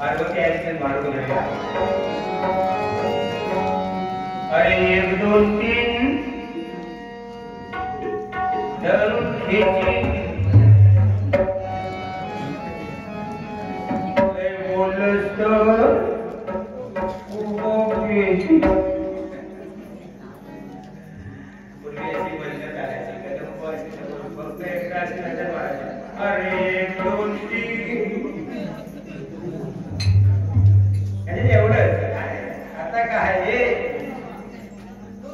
पार्वती आईचे मारून गेला. अरे 1 2 3 धरून खेची बोलस तर उभो खेची अरे 1 2 3 एवढंच. आता काय हे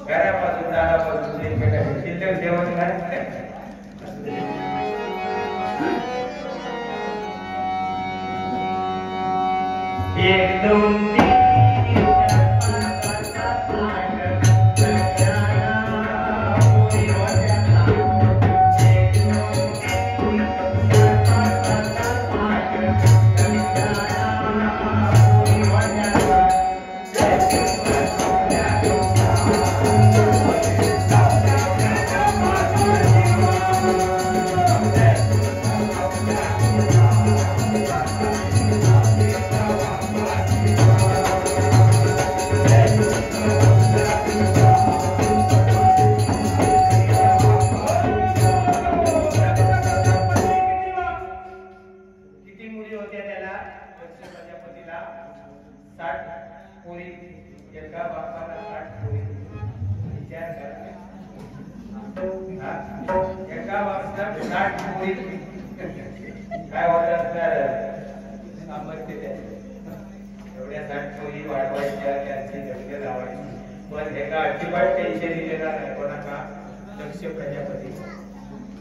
घरापासून दारापासून एकमेकांना शिल्लक जेवण नाही. 1 2 3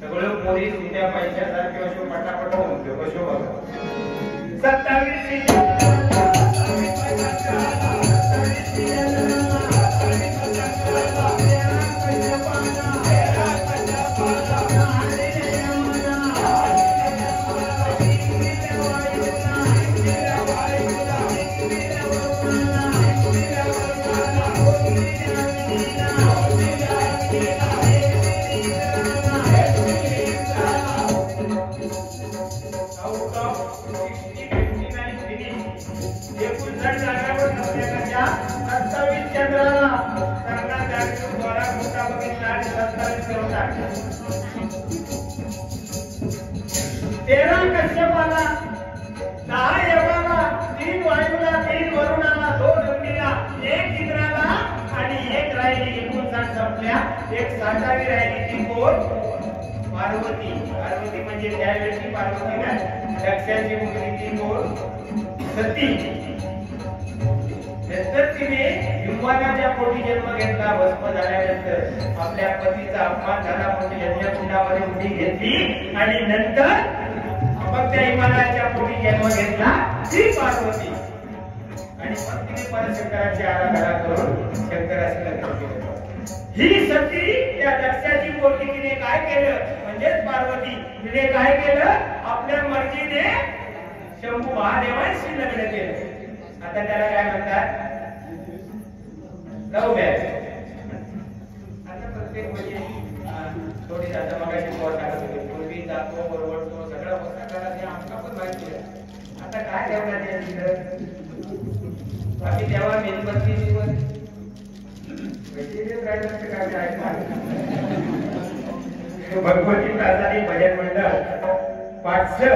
सगळं पोरी तुझ्या पैशासारखे अशो पटापट होतो कशो बघा 27 13 कश्यपाला 10 यमाला 3 वायुला 3 वरुणाला 2 अग्नीला 1 इंद्राला आणि 1 राहिली 59 संपल्या. 1 साठावी राहिली ती कोण? पार्वती. पार्वती म्हणजे त्यावेळी पार्वती नाही, दक्षाची मुलगी ती कोण? सती. नंतर तिने युवानाच्या पोटी जन्म घेतला. भस्म झाल्यानंतर आपल्या पतीचा अपमान झाला म्हणून यज्ञकुंडामध्ये उडी घेतली आणि नंतर मग त्या हिमालयाच्या पोटी जन्म घेतला ती पार्वती. आणि मग तिने परशंकराची आराधना करून शंकराशी लग्न केलं. ही सती त्या दक्षाची पोटी तिने काय केलं म्हणजेच पार्वती तिने काय केलं आपल्या मर्जीने शंभू महादेवांशी लग्न केलं. आता त्याला काय म्हणतात? Love marriage. आता प्रत्येक म्हणजे थोडी आता मगाशी सांगत होते पूर्वी जातो परवडतो सगळं होता आमका पण माहिती आहे. आता काय ठेवणार आहे तिथं? बाकी तेव्हा मेणबत्ती भगवती प्रासादी भजन मंडळ पाठसर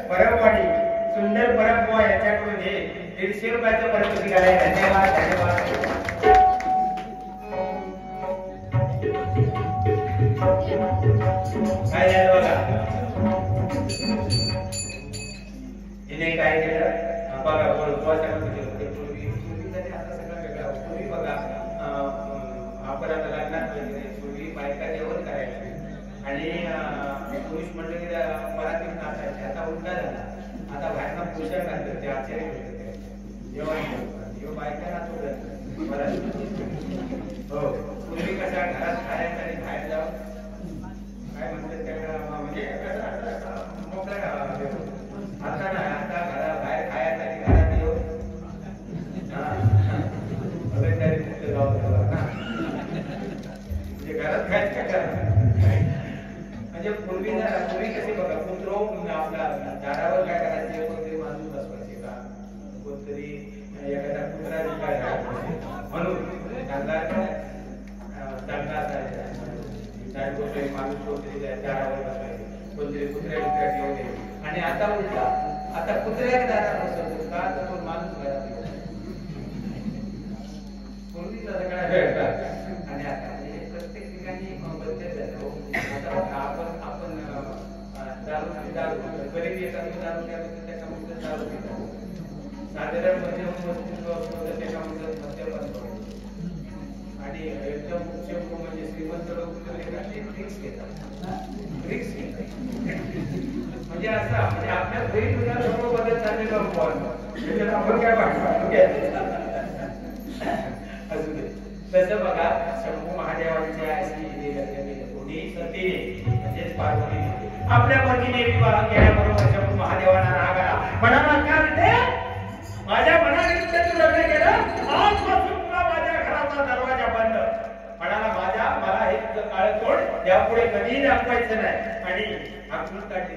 परमवाडी सुंदर परमवा याच्याकडून हे 150 रुपयाचं परत आहे. धन्यवाद धन्यवाद. काय झालं बघा हिने काय केलं बघा आता सगळं वेगळा. पूर्वी बघा आपण आता लग्नात पूर्वी बायका जेवण करायची आणि पुरुष मंडळीला परातीत नाचायचे. आता उलटा झाला. आता बायका पोषण घालतात ते आचार्य होते जेवण बायका नाचवतात हो. पूर्वी कसा घरात खायचं आणि बाहेर जाऊन काय म्हणतात त्याला म्हणजे मोकळ्या आता नाही. आता घरा बाहेर खायचं आणि घरात येऊन म्हणजे घरात खायचं का म्हणजे पूर्वी कसे बघा कुत्रो आपला झाडावर काय करायचे कोणतरी माणूस बसवायचे का म्हणून माणूस दारावर बसवायचे, कोणतरी कुत्र्या ठेवले. आणि आता उलटा, आता कुत्र्या दारावर बसवतो का तर तो माणूस घरात पूर्वी सगळ्या भेटतात. आणि आता प्रत्येक ठिकाणी बदलत जातो. आता आपण दारू गरीब येतात दारू त्यामध्ये त्याच्यामध्ये दारू पितात. साधारण मध्यम वस्तू त्याच्यामध्ये मद्यपान करतो. आणि एकदम मुख्य म्हणजे श्रीमंत लोक ड्रिंक्स घेतात. म्हणजे असा म्हणजे आपल्या घरी तुझा सर्व बदल चाललेला आपण काय असू दे. तसं बघा शंभू महादेवांच्या अशी कोणी सतीने म्हणजेच पार्वतीने आपल्या पतीने विवाह केल्याबरोबर शंभू महादेवांना राग आला. म्हणाला काय म्हणते, माझ्या मनाविरुद्ध तू लग्न केलं, आजपासून तुला माझ्या घराचा दरवाजा बंद. म्हणाला मला हे काळ तोड यापुढे कधीही दाखवायचं नाही. आणि हाकून काढली.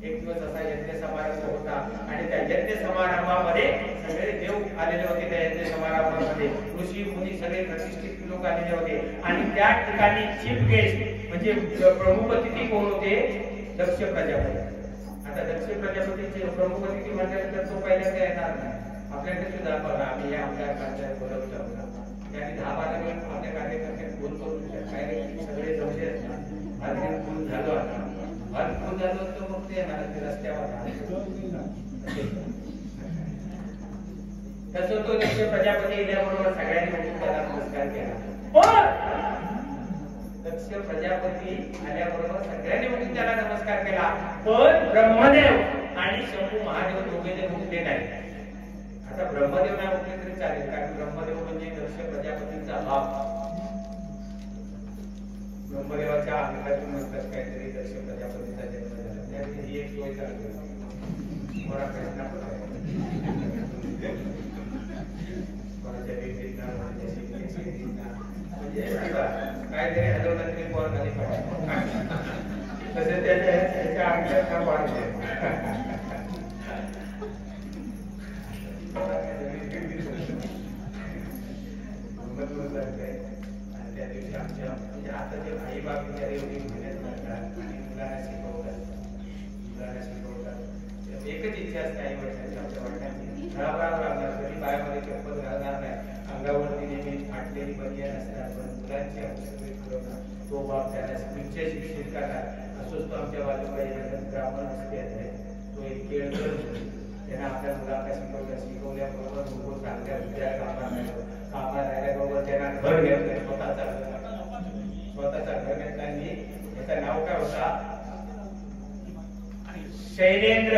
एक दिवस असा यज्ञ समारंभ होता आणि त्या यज्ञ समारंभामध्ये सगळे देव आलेले होते. त्या यज्ञ समारंभामध्ये ऋषी मुनी सगळे प्रतिष्ठित लोक आलेले होते. आणि त्या ठिकाणी चीफ गेस्ट म्हणजे प्रमुख अतिथी कोण होते, दक्ष प्रजापती. आता दक्ष प्रजापतीचे प्रमुख अतिथी म्हटल्यानंतर तो पहिल्यांदा येणार नाही. आपल्याकडे सुद्धा बघा आम्ही या आमच्या कार्यालयात बोलवलं होतं. त्यांनी 10-12 वेळ आपल्या कार्यकर्त्यांनी फोन करून सगळे जमले असतात. आज फोन झालो आता फोन झालो तर मग ते रस्त्यावर तसं तो दक्ष प्रजापती येण्याबरोबर सगळ्यांनी मिळून त्याला नमस्कार केला. दक्ष प्रजापती आल्याबरोबर सगळ्यांनी मिळून त्याला नमस्कार केला. पण ब्रह्मदेव आणि शंभू महादेव दोघे ते उठले नाही. आता ब्रह्मदेव नाही उठले तरी चालेल, कारण ब्रह्मदेव म्हणजे दक्ष प्रजापतीचा बाप. ब्रह्मदेवाच्या अंगातून म्हणतात काहीतरी दक्ष प्रजापतीचा जन्म झाला. त्याची ही एक सोय चालू होती. थोडा प्रश्न म्हणजे काहीतरी हलवलं तरी पोर खाली पडायचं. तसे त्याच्या अंगात ना पाडते. आणि त्या दिवशी आमच्या म्हणजे आता जे आई बाप एवढी मेहनत करतात आणि मुलांना शिकवतात. एकच इच्छा असते आई वडिलांची, आमच्या वडिलांची घराबराबर लागणार, कधी पायामध्ये चप्पल घालणार नाही, अंगावरती नेहमी फाटलेली बनियान असणार, पण मुलांची सगळी पुरवणार. तो बाप त्यांना उच्च शिक्षित करणार. असोच तो आमच्या बाजूबाई ब्राह्मण असते तो एक केळकर त्यांना आपल्या मुलांना शिकवल्याबरोबर मुलं चांगल्या विद्या कामाला राहिल्याबरोबर त्यांना घर घेतलं. स्वतःचा घर घेतला. आणि त्याचं नाव काय होता, शैलेंद्र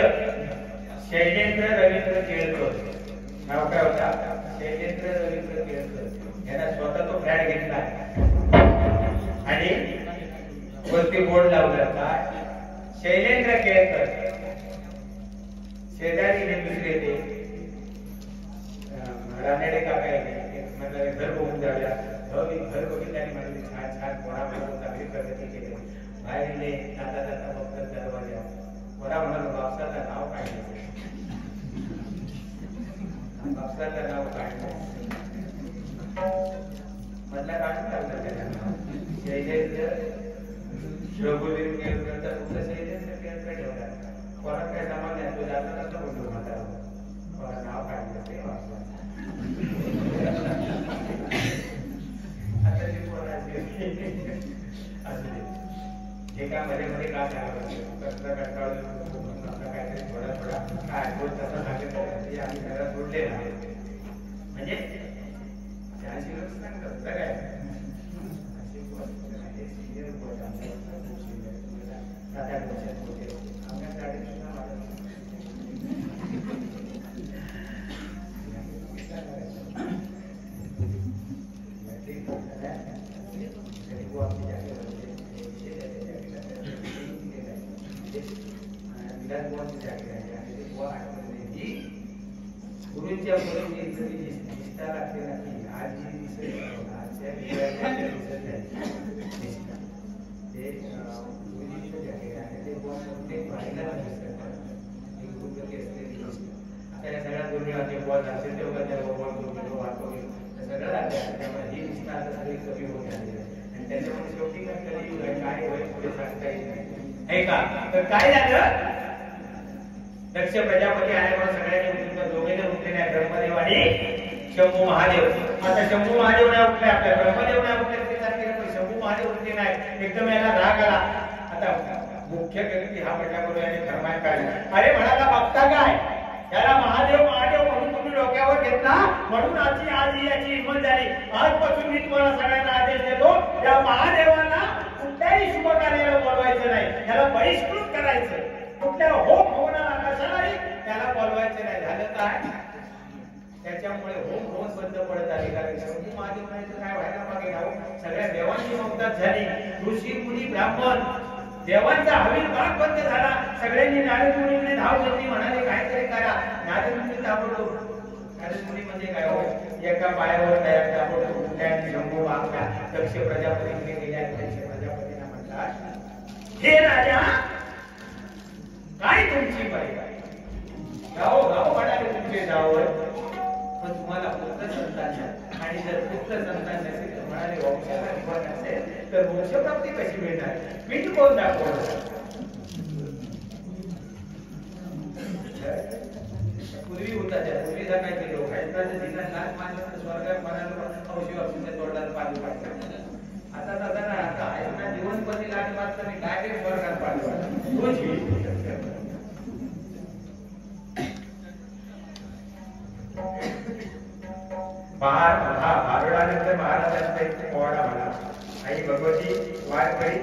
रवींद्र केळकर. नाव काय होता, शैलेंद्र रवींद्र केळकर. यांना स्वतः तो फ्लॅट घेतला आणि वरती बोर्ड लावला काय, शैलेंद्र केळकर. शेजारी हे दुसरे ते रानडे काका म्हटलं घर बघून जाऊया. घर बघितल्याने म्हणजे छान छान पोरा चांगली प्रगती केली. बाहेर जाता जाता फक्त दरवाजा पोरा म्हणाल बापसाचं नाव काढलं. बापसाचं नाव काढलं म्हटलं काढून टाकलं त्याचं नाव. शैलेंद्र रघुवीर केळकर तर तुमचं शैलेंद्र केळकर ठेवला. पोरात काय सामान नाही, तो जाता जाता बोललो माझा पोरा नाव काढलं ते वाचलं. आता ती पोरा हे काय मध्ये मध्ये का काहीतरी थोडा काय तसं सांगितलं आम्ही घरात सोडले ना. म्हणजे त्याशी सांगतात काय सिनियर गुरुंच्या निष्ठा लागते ना की आज जी दिसत आजच्या दिसत नाही ते गुरुजींचं आणि ते प्रत्येक भाईला दिसतात. एक गुरुपती असलेली आता या सगळ्या दुर्मिळ बुवा असेल तेव्हा सांगता येत नाही, आहे का? तर काय झालं, दक्ष प्रजापती आल्यामुळे सगळ्यांनी उठून दोघे जण उठले नाही, ब्रह्मदेव आणि शंभू महादेव. आता शंभू महादेव नाही उठले, आपल्या ब्रह्मदेव नाही उठले, ते सांगते पण शंभू महादेव उठले नाही. एकदम याला राग आला. आता मुख्य व्यक्ती हा म्हटल्याबरोबर याने फरमान काढला, अरे म्हणाला बघता काय, याला महादेव महादेव म्हणून तुम्ही डोक्यावर घेतला, म्हणून आज याची हिंमत झाली. आजपासून मी तुम्हाला सगळ्यांना आदेश देतो, या महादेवांना कुठल्याही शुभ कार्याला बोलवायचं नाही, याला बहिष्कृत करायचं. कुठल्या होम होणारा कशालाही त्याला बोलवायचं नाही. झालं काय, त्याच्यामुळे होम होम बंद पडत आले. कारण शंभू महादेव म्हणायचं काय व्हायला मागे राहू, सगळ्या देवांची ममताच झाली. ऋषी मुनी ब्राह्मण देवांचा आविर्भाव बंद झाला. सगळ्यांनी नारद मुनीकडे धाव घेतली, म्हणाले काहीतरी करा. नारद मुनी दाबडो, नारद मुनी म्हणजे काय हो, एका पायावर तयार दाबडो उठल्या आणि शंभू मागला दक्ष प्रजापतीकडे गेल्या. दक्ष प्रजापतीला म्हणतात, हे राजा काय तुमची बाई, गाव गाव म्हणाले तुमचे जावं, पण तुम्हाला पुत्र संतान नाही. आणि जर पुत्र संतान नसेल तर म्हणाले वंशाला विभाग असेल तर वंशप्राप्ती कशी मिळणार, पिंड कोण दाखवलं. पूर्वी होता, त्या पूर्वी सांगायचे लोक लाच मानलं स्वर्गात म्हणाल औषधी औषधी तोडला पाणी पाडलं. आता तसा ना, आता आहे जीवनपती लाच मात्र मी काय स्वर्गात पाडलं. बारडानंतर महाराजांचा एक पोवाडा म्हणा, आई भगवती वारकरी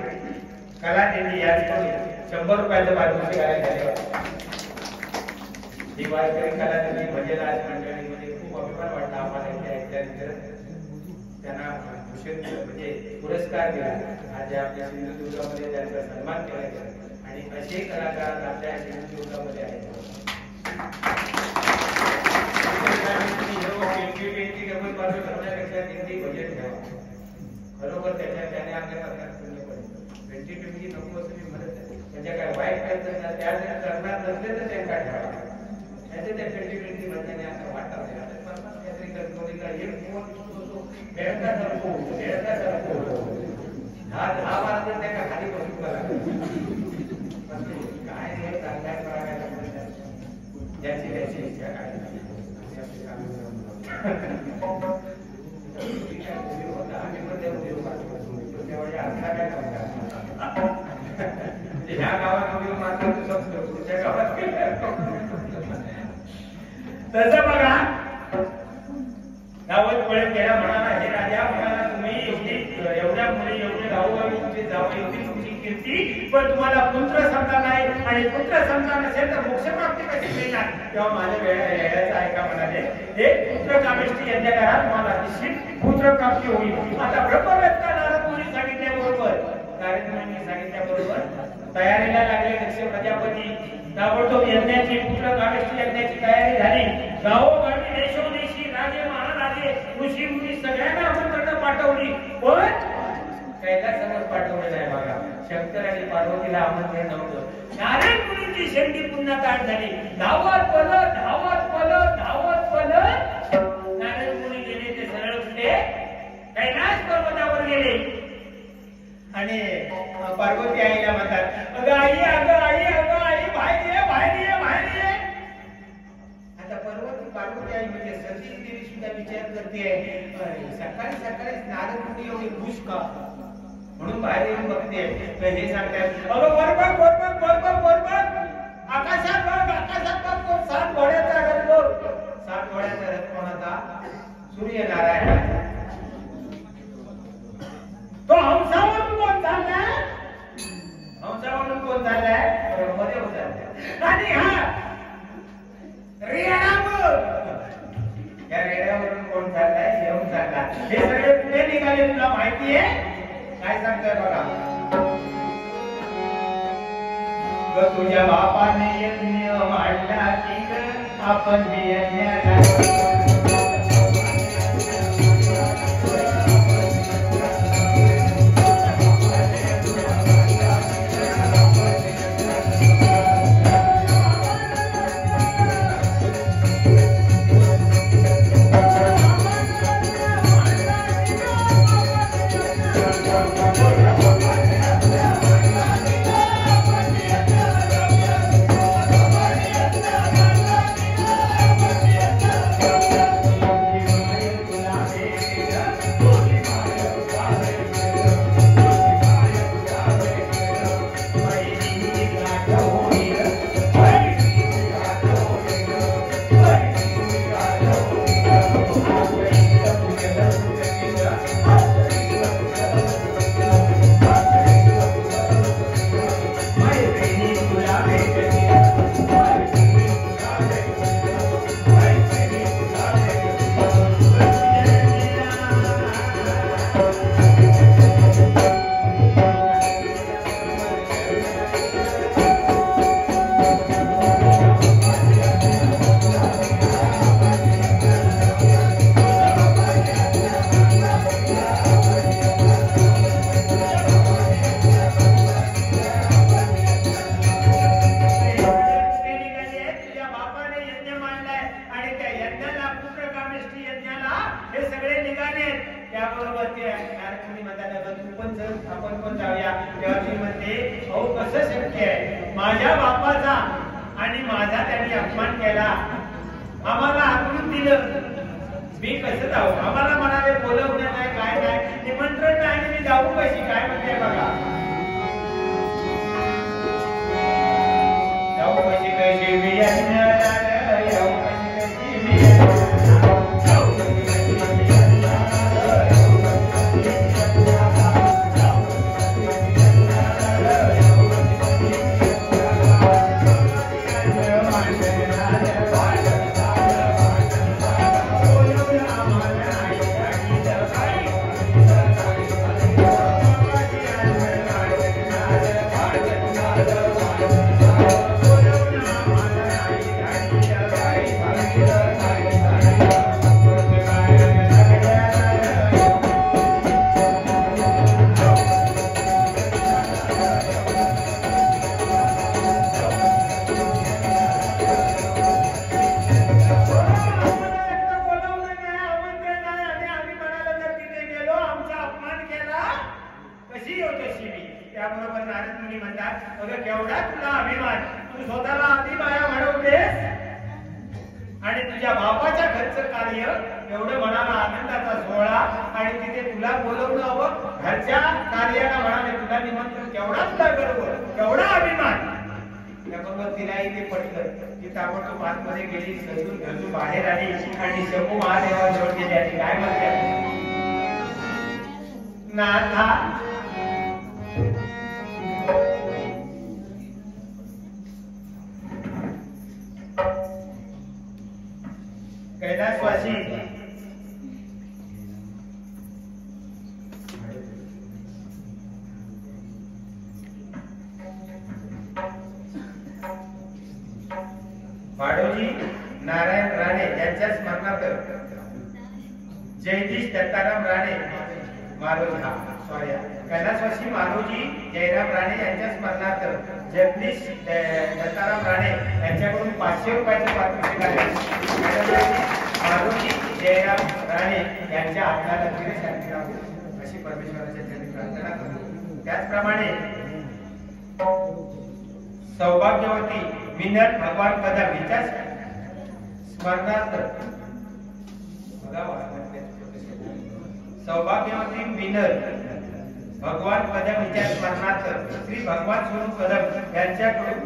कला देवी या 100 रुपयाचं पारितोषिक आले. ही वारकरी कला देवी भजनराज मंडळीमध्ये खूप अभिमान वाटला आम्हाला. इथे ऐकल्यानंतर त्यांना भूषण म्हणजे पुरस्कार दिला. आज आपल्या सिंधुदुर्गामध्ये त्यांचा सन्मान केला गेला आणि असे कलाकार आपल्या सिंधुदुर्गामध्ये आहेत. खरोखर त्याने आपल्या नको असं मी म्हणत नाही. म्हणजे काय वाईट करतात त्या करणार नसले तर ते काय ठेवा त्याचे त्या 2020 म्हणजे आता वाटत काहीतरी करतो दहा बार तर त्या खाली बसून काय हे चांगल्या ज्याची त्याची इच्छा काय ह्या गावात पुढच्या गावात तसं बघा. गावात पळत गेला, म्हणाला हे राजा, म्हणाला तुम्ही एवढ्या मुली एवढे गावोगावी तुमची जावं, एवढी तुमची कीर्ती, पण तुम्हाला पुत्र संतान नाही आणि पुत्र संतान असेल तर मोक्षप्राप्ती कशी मिळणार. तेव्हा माझ्या वेळाचं ऐका म्हणाले, हे पुत्र कामेष्टी यज्ञ करा, तुम्हाला निश्चित पुत्र प्राप्ती होईल. आता ब्रह्मवेत्ता नारद मुनी सांगितल्याबरोबर, नारद मुनी सांगितल्याबरोबर तयारीला लागले दक्ष प्रजापती. ताबडतोब यज्ञाची पुत्र कामेष्टी यज्ञाची तयारी झाली. गावोगावी देशोदेशी राजे महाराजे ऋषी मुनी सगळ्यांना आमंत्रण पाठवली, पण कैलासावर पाठवलं नाही. बघा, शंकर आणि पार्वतीला आमंत्रण नव्हतं. नारद मुनींची शेंडी पुन्हा ताट झाली. धावत पलत धावत पलत धावत पलत नारद मुनी गेले, ते सरळ उठले कैलास पर्वतावर गेले आणि पार्वती आईला म्हणतात, अगं आई, अगं आई, अगं आई, बाहेर ये, बाहेर ये, बाहेर ये. आता पार्वती आई म्हणजे सती देवी सुद्धा विचार करते, सकाळी सकाळी नारद मुनी एवढी खुश का, म्हणून बाहेर येऊन बघते. हे सांगतात, अगं वर बघ, वर बघ, वर बघ, वर बघ, आकाशात बघ, आकाशात बघ, तो 7 घोड्याचा रथ बघ. 7 घोड्याचा रथ कोणाचा? सूर्यनारायण. तो हंसावरून कोण चाललाय? हंसावरून कोण चाललाय? ब्रह्मदेव चाललाय. आणि हा रेड्यावर, या रेड्यावरून कोण चाललाय? येऊन चालला. हे सगळे पुढे निघाले, तुला माहिती आहे? काय सांगताय बघा. तुझ्या बापाने यज्ञ मांडला की आपण यज्ञ अहो कसं शक्य आहे? माझ्या बापाचा आणि माझा त्यांनी अपमान केला, आम्हाला आकृत दिलं, मी कसं जाऊ? आम्हाला म्हणाले बोलवलं नाही, काय नाही, निमंत्रण नाही, आणि मी जाऊ कशी? काय म्हणते बघा, जाऊ कशी कशी मी बाहेर आली आणि शंभू महादेवाजवळ गेली आणि काय म्हणते, नाथा कैलासवासी माडोजी नारायण राणे यांच्या स्मरणार्थ जयदीश दत्ताराम राणे मारोजी कैलासवासी मारोजी जयराम राणे यांच्या स्मरणार्थ जगदीश दत्ताराम राणे यांच्याकडून 500 रुपयाचे पारितोषिक आले. मारोजी जयराम राणे यांच्या आत्म्याला चिरशांती लाभो अशी परमेश्वराच्या चरणी प्रार्थना करतो. त्याचप्रमाणे सौभाग्यवती मिनल भगवान कदम हिच्या स्मरणार्थ सौभाग्यवती मिनल भगवान कदम हिच्या स्मरणार्थ श्री भगवान स्वरूप कदम यांच्याकडून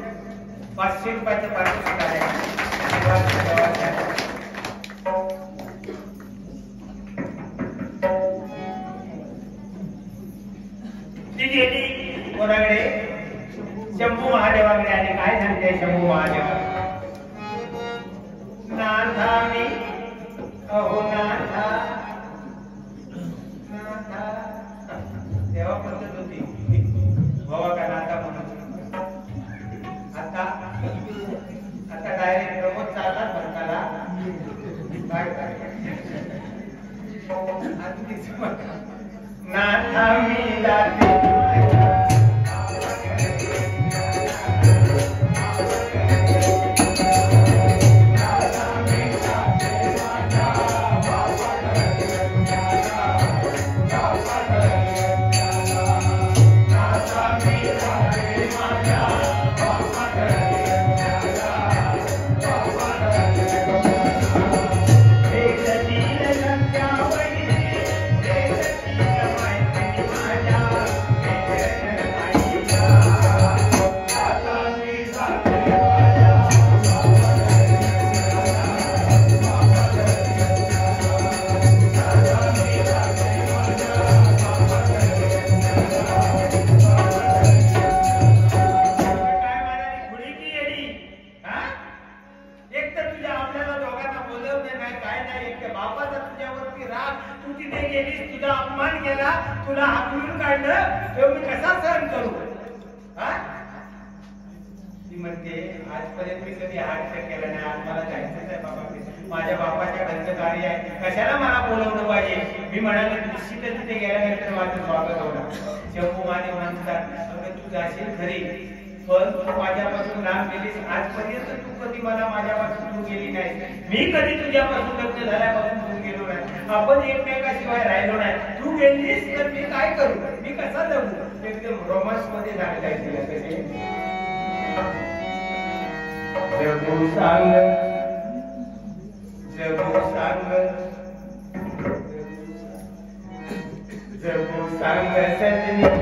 500 रुपयाचे पारितोषिक आले. ती गेली कोणाकडे? शंभू महादेवाकडे. आणि काय सांगते शंभू महादेवा, नाथा मी अहो नाथा नाथा, तेव्हा पद्धत होती बाबा का नाथा म्हणून. आता आता डायरेक्ट प्रमोद चालला भरताला नाथा मी जाते माझ्या बापाच्या घरचं कार्य आहे, कशाला मला बोलवलं पाहिजे? मी म्हणाले निश्चितच तिथे गेल्यानंतर माझं स्वागत होणार. शंभू महादेव म्हणतात तू जाशील खरी, पण तू माझ्यापासून लांब गेलीस. आजपर्यंत तू कधी मला माझ्यापासून दूर गेली नाही, मी कधी तुझ्यापासून लग्न झाल्यापासून दूर गेलो नाही, आपण एकमेकाशिवाय राहिलो नाही. तू गेलीस तर मी काय करू? मी कसा जगू? एकदम रोमांस मध्ये झालेला आहे तिला कसे जगू सांग जगू सांग जगू सांग सजनी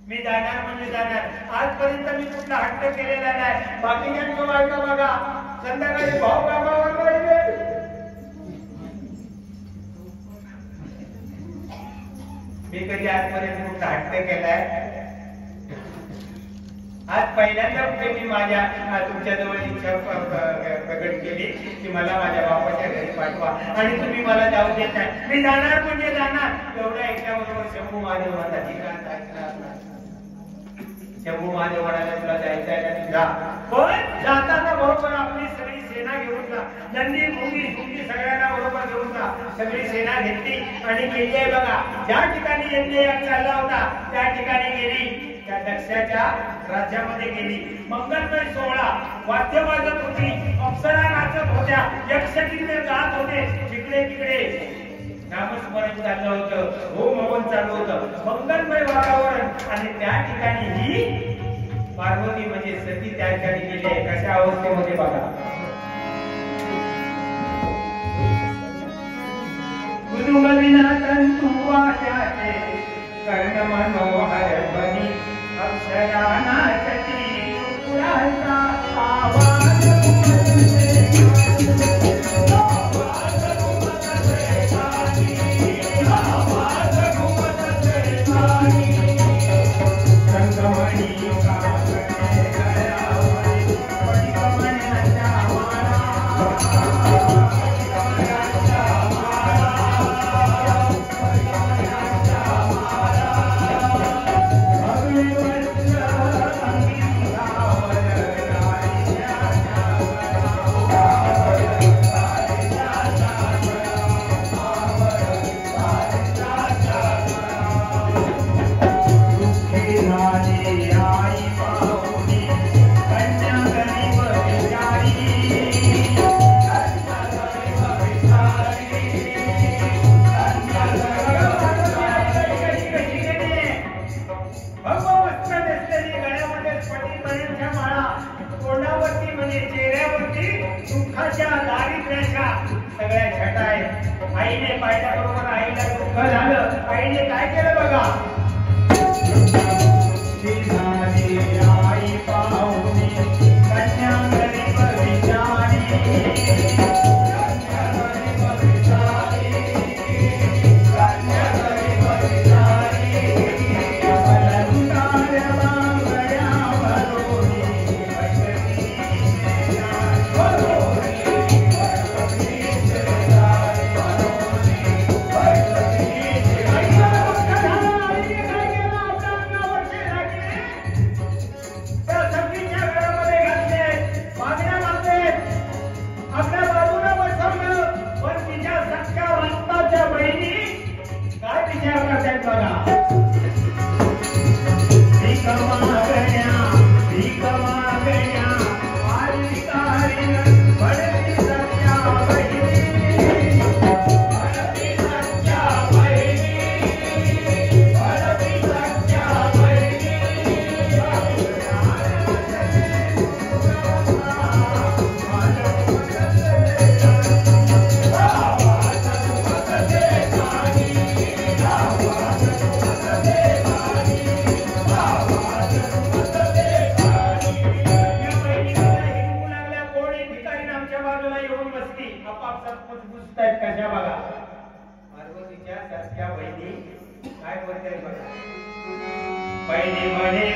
मी जाणार म्हणजे जाणार. आजपर्यंत मी कुठला हट्ट केलेला नाही. बाकीच्यांचं वाईट बघा, संध्याकाळी भाऊ कामावर पाहिजे. मी कधी आजपर्यंत कुठला हट्ट केलाय? आज पहिल्यांदा कुठे मी माझ्या तुमच्या जवळ इच्छा प्रकट केली की मला माझ्या बापाच्या घरी पाठवा आणि तुम्ही मला जाऊ देत नाही. मी जाणार म्हणजे जाणार. एवढ्या एकट्याबरोबर शंभू महादेव माझा ठिकाण ऐकणार नाही. शंभू महादेव म्हणाला तुला जायचं आहे का तुझा, पण जाताना बरोबर आपली सगळी सेना घेऊन जा. नंदी मुंगी सुंगी सगळ्यांना बरोबर घेऊन जा. सगळी सेना घेतली आणि गेली आहे बघा. ज्या ठिकाणी यज्ञ चालला होता त्या ठिकाणी गेली. त्या दक्षाच्या राज्यामध्ये गेली. मंगलमय सोहळा, वाद्य वाजत होती, अप्सरा नाचत होत्या, यक्षकिन्नर गात होते. तिकडे तिकडे नामस्मरण चाललं होतं, होम हवन चालू होतं, मंगलमय वातावरण. आणि त्या ठिकाणी ही पार्वती म्हणजे सती त्या ठिकाणी गेली आहे. कशा अवस्थेमध्ये बघा. कुतुहलिना तंतु वाट्याचे कर्ण मनोहर बनी अप्सरा नाचती पुराचा आवाज. सगळ्या छटा आहेत. आईने पाहिल्याबरोबर आईला दुःख झालं. आईने काय केलं बघा. आई पाहुणी कन्या गरीब विचारी त्या बहिणी काय बोलताय बघा. बहिणी म्हणे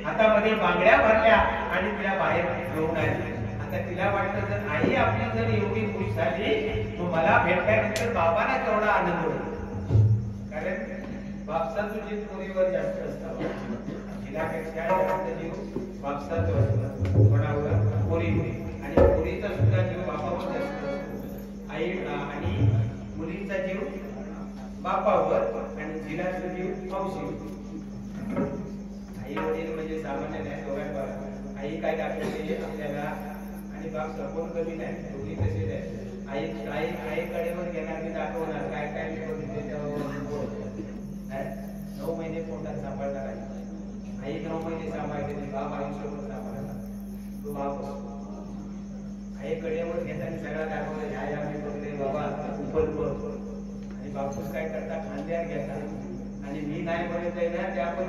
हातामध्ये बांगड्या भरल्या आणि तिला बाहेर घेऊन आली. आता तिला वाटतं जर आई आपली जर एवढी खुश झाली तर मला भेटल्यानंतर बाबांना केवढा आनंद होईल. कारण बापसाचं जीव पोरीवर जास्त असतं. तिलापेक्षा जास्त जीव बापसाचं असतं कोणावर पोरीवर. आणि पोरीचा सुद्धा जीव बापावर जास्त असतो. आई आणि मुलीचा जीव बापावर आणि जिलाचा जीव मावशीवर. आई वडील म्हणजे सामान्य नाही दोघांवर. आई काय दाखवते आपल्याला आणि बाप सपोर्ट कमी नाही. दोघी कसे नाही. आईकडे वर घेणार मी दाखवणार काय काय मी 9 महिने पोटात सांभाळणार आहे. आई 9 महिने सांभाळते. बाप आयुष्यभर सांभाळणार. तो बाप असतो. आई कडेवर घेताना सगळा दाखवलं आई आम्ही बघते बाबा उपर आणि बापूस काय करता खांद्यावर घेतात आणि मी नाही म्हणत आहे ना त्या पण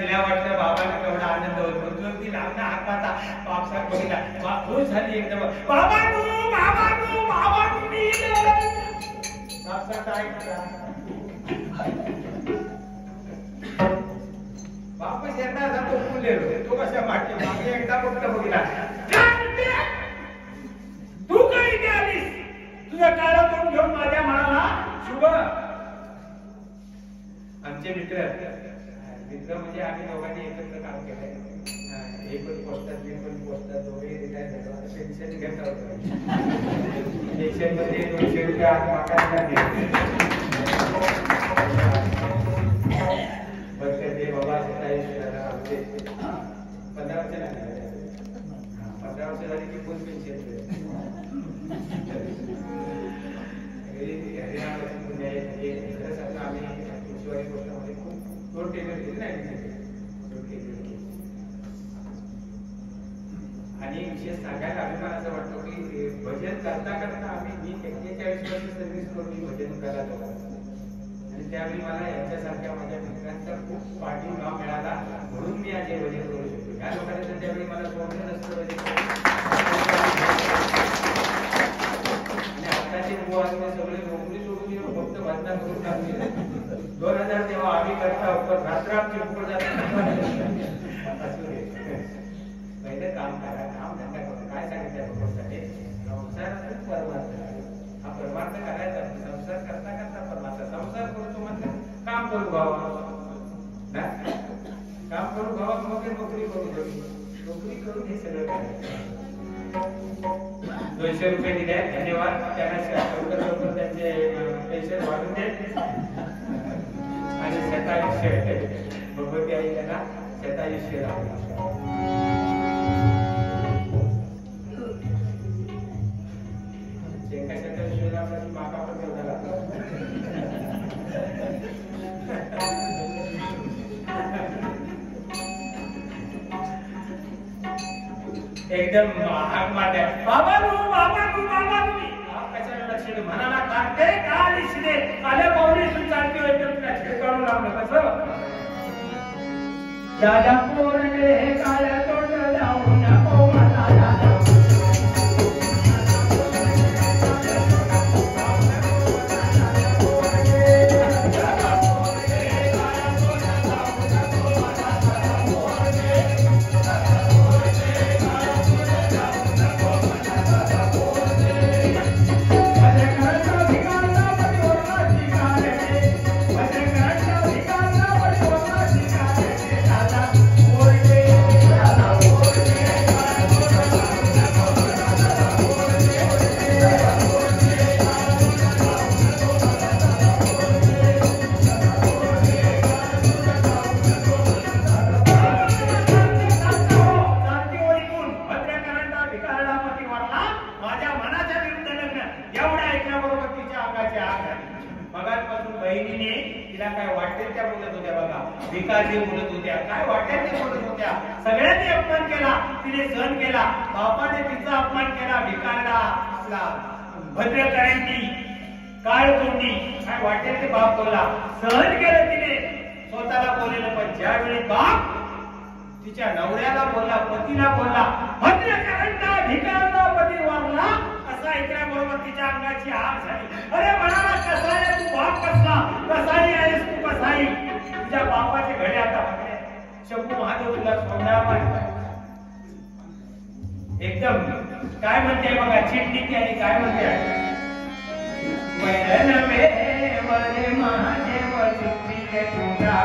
तिला वाटतं बाबांना केवढा आनंद होतो. ती लांबना हाताचा पावसात बघितला खुश झाली एकदम. बापस एकदा जातो फुले तो कशा मागे मागे एकदा फक्त बघितला. तू काय इथे आलीस? तुझं काळा तोंड घेऊन माझ्या मनाला शुभ. आमचे मित्र म्हणजे आम्ही दोघांनी एकत्र काम केलंय. हे पण पोस्टात मी पण पोस्टात दोघे रिटायर झालो. पेन्शन घेत होतो. पेन्शन मध्ये 200 रुपये आज मागायला ते बाबा 15 वर्ष लागले. 15 वर्ष झाली की फुल पेन्शन आणि विशेष सांगायला अभिमान असं वाटतो की भजन करता करता आम्ही मी 41 वर्ष सर्व्हिस करून भजन करायला लागलो. आणि त्यावेळी मला यांच्यासारख्या माझ्या मित्रांचा खूप पाठिंबा मिळाला म्हणून मी आज हे भजन करू शकतो. या लोकांनी तर त्यावेळी मला सोडलं नसतं भजन. आणि आताचे मुलं सगळे नोकरी सोडून फक्त भजना करून टाकले. 2000 तेव्हा आम्ही करता रात्राची उपर पहिलं काम करा. काम धंदा करा. काय सांगितलं संसार परमार्थ. हा परमार्थ करायचा. संसार करता करता परमार्थ. संसार करतो म्हणजे काम करू भावा ना. काम करू भावा मग नोकरी करू. नोकरी करून हे सगळं करायचं. 200 रुपये दिले. धन्यवाद. त्यांना लवकर त्यांचे पैसे वाढून दे. आणि 2700 भगवती आई त्यांना 2700 राहू. माका पण एकदम हाक मारते, बाबा तू कशाला लक्ष दे म्हणाला काढते का दिसते आल्या पाहुणे चालते एकदम तुला छेडकावून लावलं कसं दादा पोरले हे काळ्या तोंड लावून भिकारी बोलत होत्या काय वाटेल ते बोलत होत्या सगळ्यांनी अपमान केला तिने सहन केला बापाने तिचा अपमान केला भिकारला आपला भद्रकरांनी काळतोंडी काय वाटेल ते बाप बोलला सहन केलं तिने स्वतःला बोललेलं पण ज्यावेळी बाप तिच्या नवऱ्याला बोलला पतीला बोलला भद्रकरांना भिकारला पती वारला असा ऐकल्याबरोबर तिच्या अंगाची आग झाली अरे म्हणाला कसाई तू बाप कसला कसाई आहेस तू कसाई तुझ्या बापाचे घडे आता बघले शंभू महादेव तुला सोडणार एकदम काय म्हणते बघा चिठ्ठी आणि काय म्हणते वैरण वरे महादेव चिठ्ठी तुझा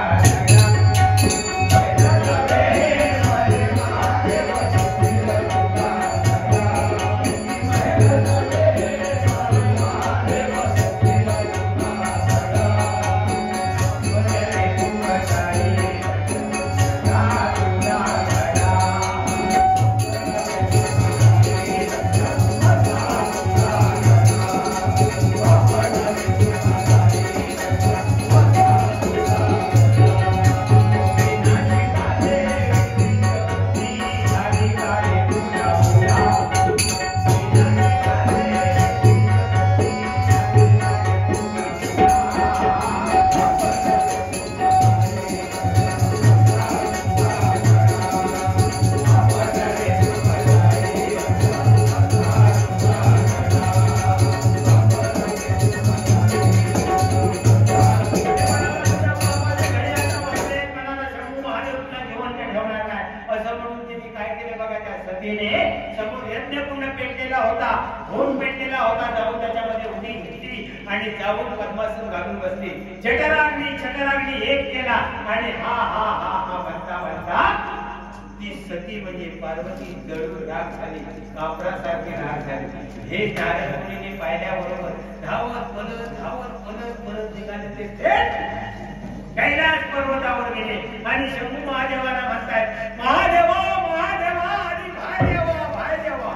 कैलास पर्वतावर गेले आणि शंभू महादेवाला म्हणतायत महादेवा महादेवा आणि भायदेवा भायदेवा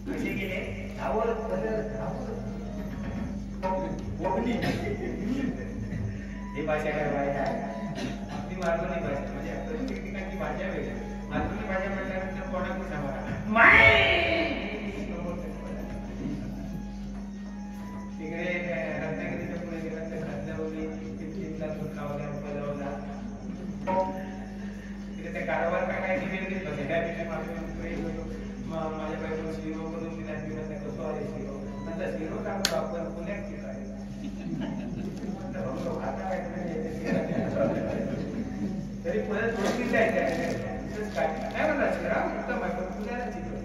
कसे गेले धावत ही भाषा काय वाईट आहे आपली मालवणी भाषा म्हणजे प्रत्येक ठिकाणची भाषा वेगळी मालवणी भाषा म्हटल्यानंतर कोणाकडे सांगा तिकडे रत्नागिरीच्या पुढे गेला तर खंडवली तिथला तिकडे ते कारवार काय वेगळीच भाषा त्या दिवशी माझ्या बायको शिरो करून दिला कसं आहे शिरो नंतर शिरो टाकतो आपण पुण्यात की काय तरी पुण्यात थोडी जायचं काय म्हणला उत्तम आहे पण पुण्याला शिकलो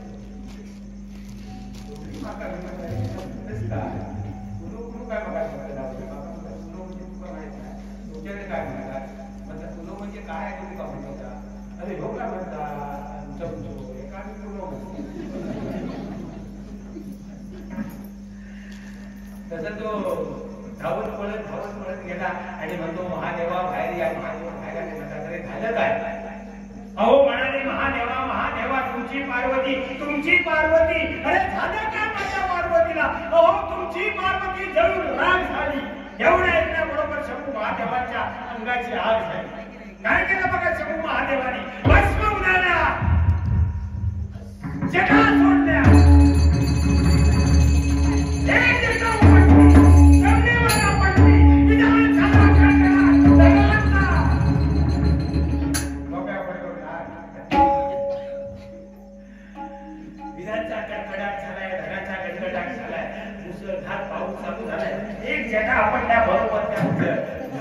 काय बघायला तुमच्याकडे काय म्हणतात म्हणतात तुलो म्हणजे काय आहे तुम्ही का म्हणता अरे हो काय म्हणतात चमचो एका तसा तो धावत पळत गेला आणि म्हणतो महादेवा बाहेर या महादेवा बाहेर आले म्हणतात अरे झालं काय अहो म्हणाले महादेवा महादेवा तुमची पार्वती अरे झालं काय माझ्या पार्वतीला अहो तुमची पार्वती जळून राग झाली एवढ्या ऐकण्याबरोबर शंभू महादेवाच्या अंगाची आग झाली काय केलं बघा शंभू महादेवाने भस्म उडाला जगा सोडल्या एक जगा आपण त्या बरोबर त्या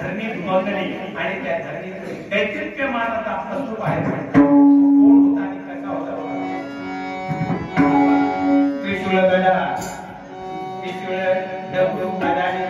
धरणी दुमगली आणि त्या धरणीत दैत्यत्य मानता पशु बाहेर कोण होता आणि कसा होता त्रिशूळ गदा त्रिशूळ डबडू गदानी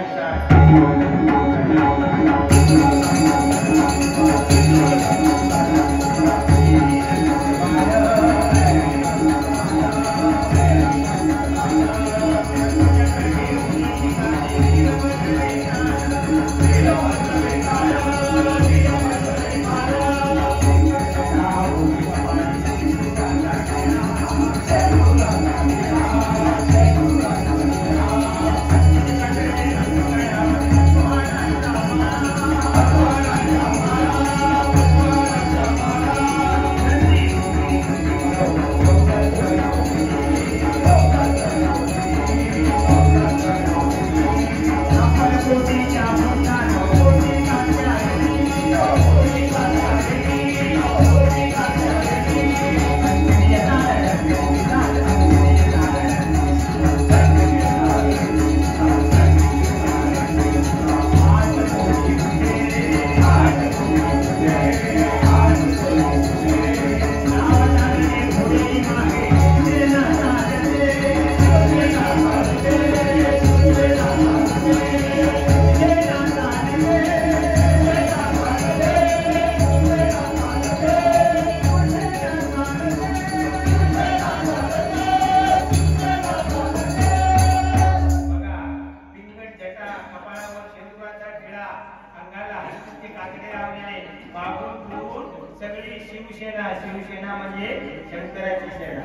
शिवसेना म्हणजे शंकराची सेना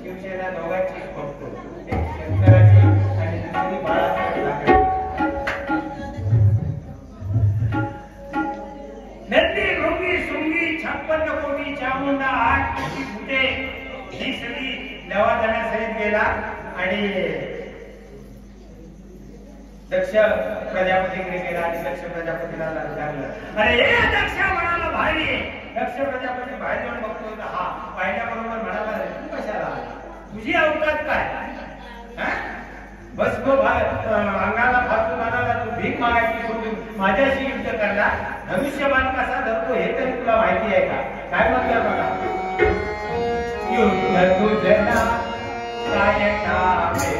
शिवसेना दोघांची बघतो एक शंकराची आणि दुसरी बाळासाहेब नंदी भृंगी शृंगी 56 कोटी चामुंडा 8 कोटी फुटे ही सगळी नवाजण्यासहित गेला आणि दक्ष प्रजापतीकडे गेला आणि दक्ष प्रजापतीला लागलं अरे दक्ष म्हणाला भारी दक्ष प्रजापती बाहेर येऊन बघतो हा पाहिल्याबरोबर म्हणाला तू कशाला तुझी अवकात काय बस तो अंगाला फासून आणाला तू भीक मागायची सोडून माझ्याशी युद्ध करणार धनुष्यबाण कसा धरतो हे तरी तुला माहिती आहे का काय म्हणतात बघा युद्ध तुझना काय नामे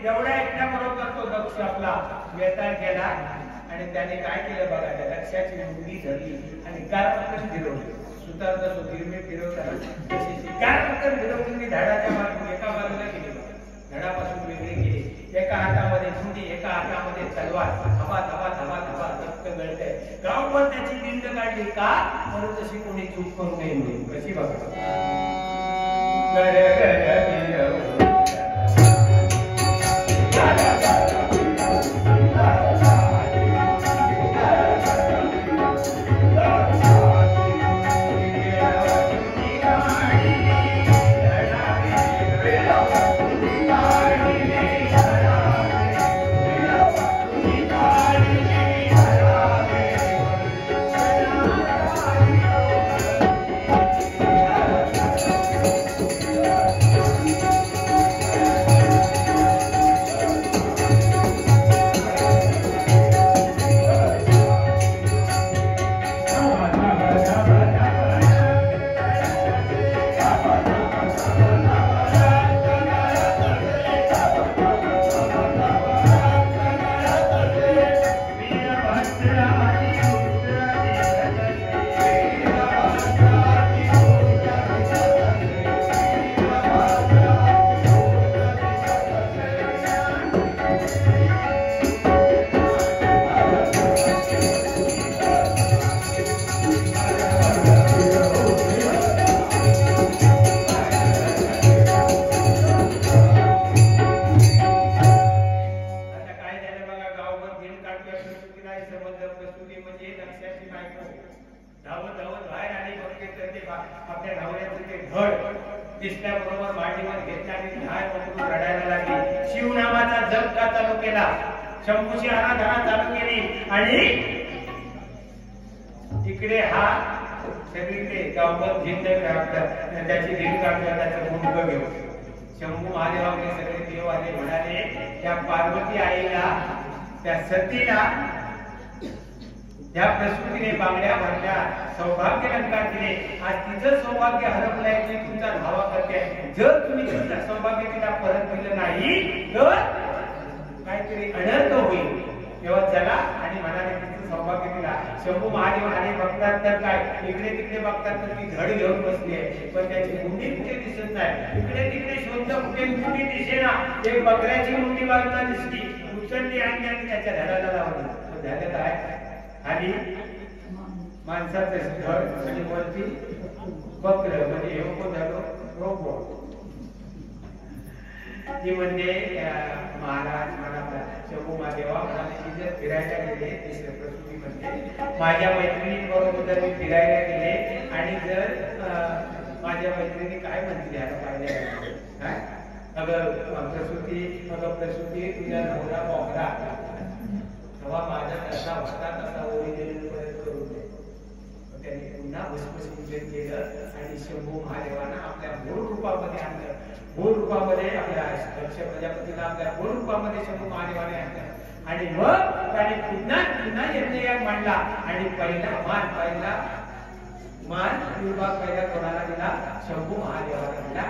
एवढ्या ऐकण्याबरोबर तो दक्ष आपला वेताळ केला आणि त्याने काय केलं बघा त्या दक्षाची मुंगी धरली आणि गारपटकन फिरवली सुतार जसं गिरमे फिरवतात तशी गारपटकन फिरवून झाडाच्या मागे एका बाजूला केली झाडापासून वेगळी केली एका हातामध्ये झुंडी एका हातामध्ये तलवार धबा धबा धबा रक्त गळतंय. गावभर त्याची दिंड काढली का परत तशी कोणी चूक करू नये म्हणून. कशी बघा आपल्या नवऱ्याचं ते धड दिसल्याबरोबर मांडीवर घेतला आणि धाय पकडून रडायला लागली. शिवनामाचा जप का चालू केला, शंभूची आराधना चालू केली आणि इकडे हा सगळीकडे गावभर झेंड आपलं त्याची झेंड काढतो, त्याचं मुंडकं घेऊन शंभू महादेवाकडे सगळे देव आले. म्हणाले त्या पार्वती आईला, त्या सतीला, त्या प्रसूतीने बांगड्या भरल्या, सौभाग्य अलंकार दिले. आज तिचं सौभाग्य हरपलंय, ती तुमचा धावा करते. जर तुम्ही तिचं सौभाग्य तिला परत दिलं नाही तर काहीतरी अनर्थ होईल. तेव्हा चला आणि म्हणाले तिचं सौभाग्य दिला. शंभू महादेव आले, बघतात तर काय इकडे तिकडे बघतात तर ती धड घेऊन बसली आहे, पण त्याची मुंडी कुठे दिसत नाही. इकडे तिकडे शोधलं, कुठे मुंडी दिसेना. एक बकऱ्याची मुंडी बाजूला दिसली, उचलली आणि त्याच्या धडाला लावली. झालं काय, आणि माणसाचं धड आणि वरती बकर, म्हणजे हे झालं रोबोट. ती म्हणजे महाराज म्हणाला शंभू महादेवा म्हणाले की जर फिरायला गेले तिसऱ्या प्रसूतीमध्ये माझ्या मैत्रिणींबरोबर जर मी फिरायला गेले आणि जर माझ्या मैत्रिणी काय म्हणतील याला पाहिजे, अगं प्रसूती तुझ्या नवरा बोकरा तेव्हा माझा कसा होता तसा ओरिजिनल परत करून दे. त्यांनी पुन्हा भस्मपूजन केलं आणि शंभू महादेवांना आपल्या मूळ रूपामध्ये आणलं. मूळ रूपामध्ये आपल्या दक्ष प्रजापतीला आपल्या मूळ रूपामध्ये शंभू महादेवाने आणलं आणि मग त्याने पुन्हा यज्ञयाग मांडला आणि पहिला मान विभाग पहिला कोणाला दिला, शंभू महादेवाला दिला.